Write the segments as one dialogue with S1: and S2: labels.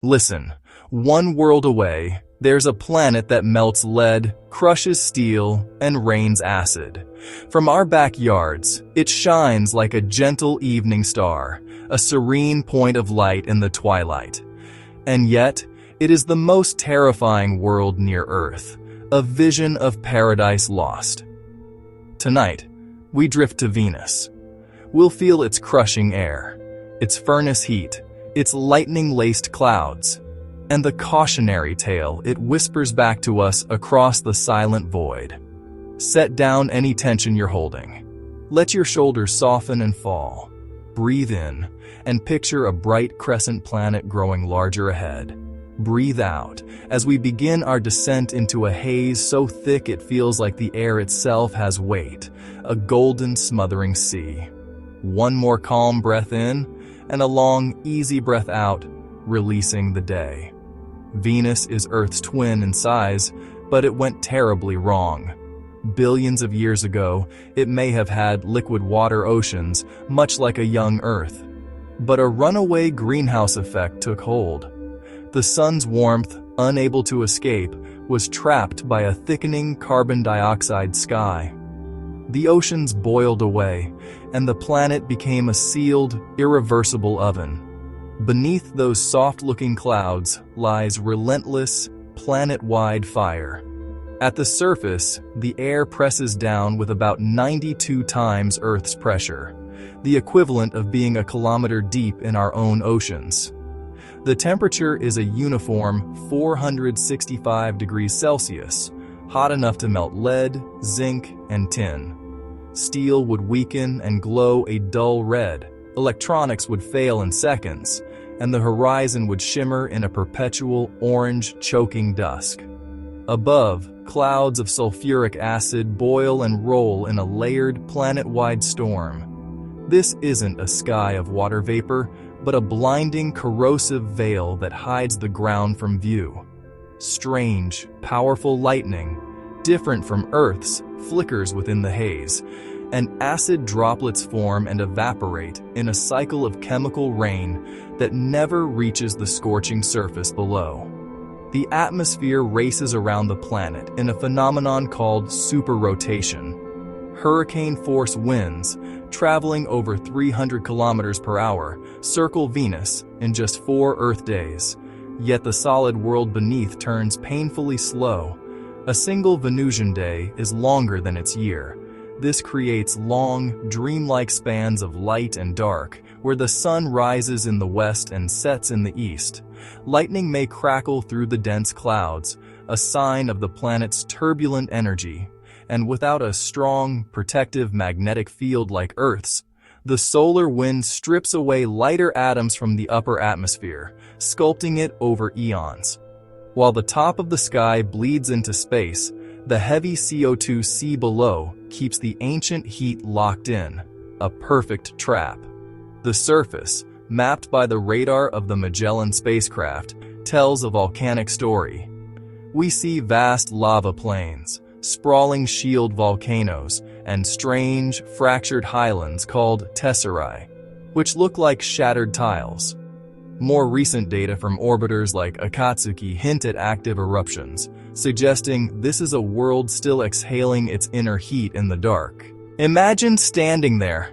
S1: Listen, one world away, there's a planet that melts lead, crushes steel, and rains acid. From our backyards, it shines like a gentle evening star, a serene point of light in the twilight. And yet, it is the most terrifying world near Earth, a vision of paradise lost. Tonight, we drift to Venus. We'll feel its crushing air, its furnace heat, its lightning-laced clouds, and the cautionary tale it whispers back to us across the silent void. Set down any tension you're holding. Let your shoulders soften and fall. Breathe in, and picture a bright crescent planet growing larger ahead. Breathe out as we begin our descent into a haze so thick it feels like the air itself has weight, a golden smothering sea. One more calm breath in, and a long, easy breath out, releasing the day. Venus is Earth's twin in size, but it went terribly wrong. Billions of years ago, it may have had liquid water oceans, much like a young Earth. But a runaway greenhouse effect took hold. The sun's warmth, unable to escape, was trapped by a thickening carbon dioxide sky. The oceans boiled away, and the planet became a sealed, irreversible oven. Beneath those soft-looking clouds lies relentless, planet-wide fire. At the surface, the air presses down with about 92 times Earth's pressure, the equivalent of being a kilometer deep in our own oceans. The temperature is a uniform 465 degrees Celsius, hot enough to melt lead, zinc, and tin. Steel would weaken and glow a dull red, electronics would fail in seconds, and the horizon would shimmer in a perpetual orange, choking dusk. Above, clouds of sulfuric acid boil and roll in a layered, planet-wide storm. This isn't a sky of water vapor, but a blinding, corrosive veil that hides the ground from view. Strange, powerful lightning, different from Earth's, flickers within the haze, and acid droplets form and evaporate in a cycle of chemical rain that never reaches the scorching surface below. The atmosphere races around the planet in a phenomenon called superrotation. Hurricane-force winds, traveling over 300 kilometers per hour, circle Venus in just 4 Earth days. Yet the solid world beneath turns painfully slow. A single Venusian day is longer than its year. This creates long, dreamlike spans of light and dark, where the sun rises in the west and sets in the east. Lightning may crackle through the dense clouds, a sign of the planet's turbulent energy. And without a strong, protective magnetic field like Earth's, the solar wind strips away lighter atoms from the upper atmosphere, sculpting it over eons. While the top of the sky bleeds into space, the heavy CO2 sea below keeps the ancient heat locked in, a perfect trap. The surface, mapped by the radar of the Magellan spacecraft, tells a volcanic story. We see vast lava plains, sprawling shield volcanoes, and strange, fractured highlands called tesserae, which look like shattered tiles. More recent data from orbiters like Akatsuki hint at active eruptions, suggesting this is a world still exhaling its inner heat in the dark. Imagine standing there.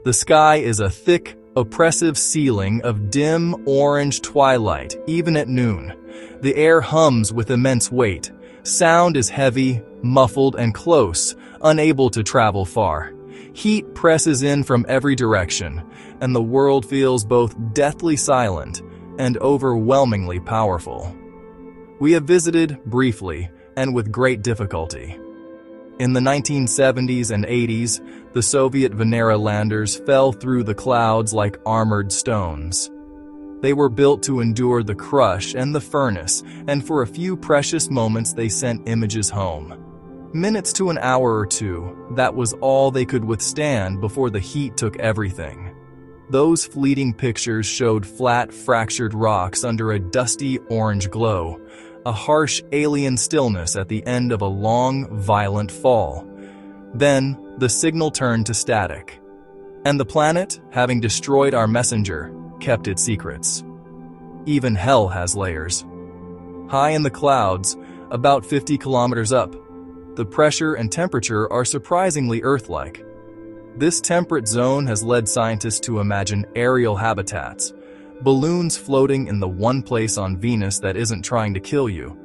S1: The sky is a thick, oppressive ceiling of dim orange twilight, even at noon. The air hums with immense weight. Sound is heavy, muffled, and close, unable to travel far. Heat presses in from every direction, and the world feels both deathly silent and overwhelmingly powerful. We have visited briefly and with great difficulty. In the 1970s and 80s, the Soviet Venera landers fell through the clouds like armored stones. They were built to endure the crush and the furnace, and for a few precious moments they sent images home. Minutes to an hour or two, that was all they could withstand before the heat took everything. Those fleeting pictures showed flat, fractured rocks under a dusty orange glow, a harsh alien stillness at the end of a long, violent fall. Then, the signal turned to static. And the planet, having destroyed our messenger, kept its secrets. Even hell has layers. High in the clouds, about 50 kilometers up, the pressure and temperature are surprisingly Earth-like. This temperate zone has led scientists to imagine aerial habitats, balloons floating in the one place on Venus that isn't trying to kill you.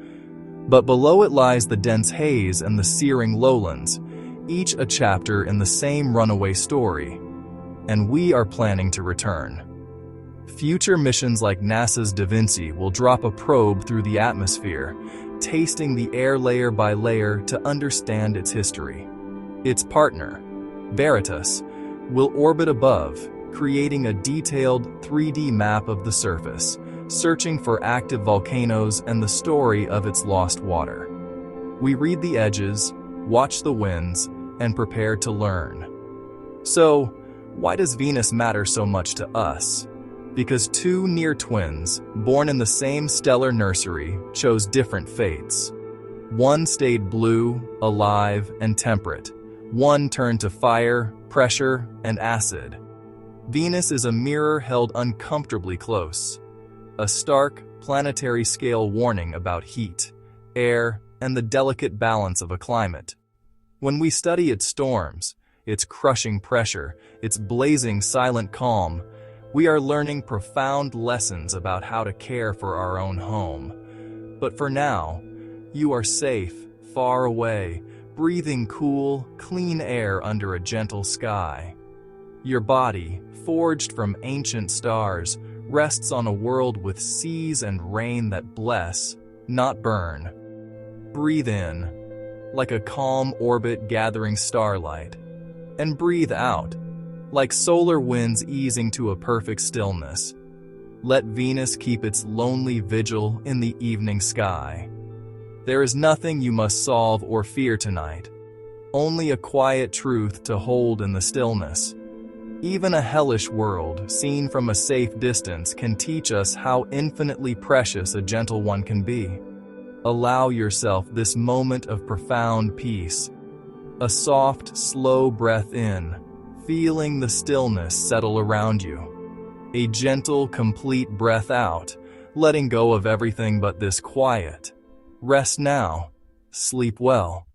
S1: But below it lies the dense haze and the searing lowlands, each a chapter in the same runaway story. And we are planning to return. Future missions like NASA's Da Vinci will drop a probe through the atmosphere, tasting the air layer by layer to understand its history. Its partner, Veritas, will orbit above, creating a detailed 3D map of the surface, searching for active volcanoes and the story of its lost water. We read the edges, watch the winds, and prepare to learn. So, why does Venus matter so much to us? Because two near twins, born in the same stellar nursery, chose different fates. One stayed blue, alive, and temperate. One turned to fire, pressure, and acid. Venus is a mirror held uncomfortably close. A stark, planetary scale warning about heat, air, and the delicate balance of a climate. When we study its storms, its crushing pressure, its blazing silent calm, we are learning profound lessons about how to care for our own home. But for now, you are safe, far away, breathing cool, clean air under a gentle sky. Your body, forged from ancient stars, rests on a world with seas and rain that bless, not burn. Breathe in, like a calm orbit gathering starlight, and breathe out, like solar winds easing to a perfect stillness. Let Venus keep its lonely vigil in the evening sky. There is nothing you must solve or fear tonight, only a quiet truth to hold in the stillness. Even a hellish world, seen from a safe distance, can teach us how infinitely precious a gentle one can be. Allow yourself this moment of profound peace. A soft, slow breath in, feeling the stillness settle around you. A gentle, complete breath out, letting go of everything but this quiet. Rest now. Sleep well.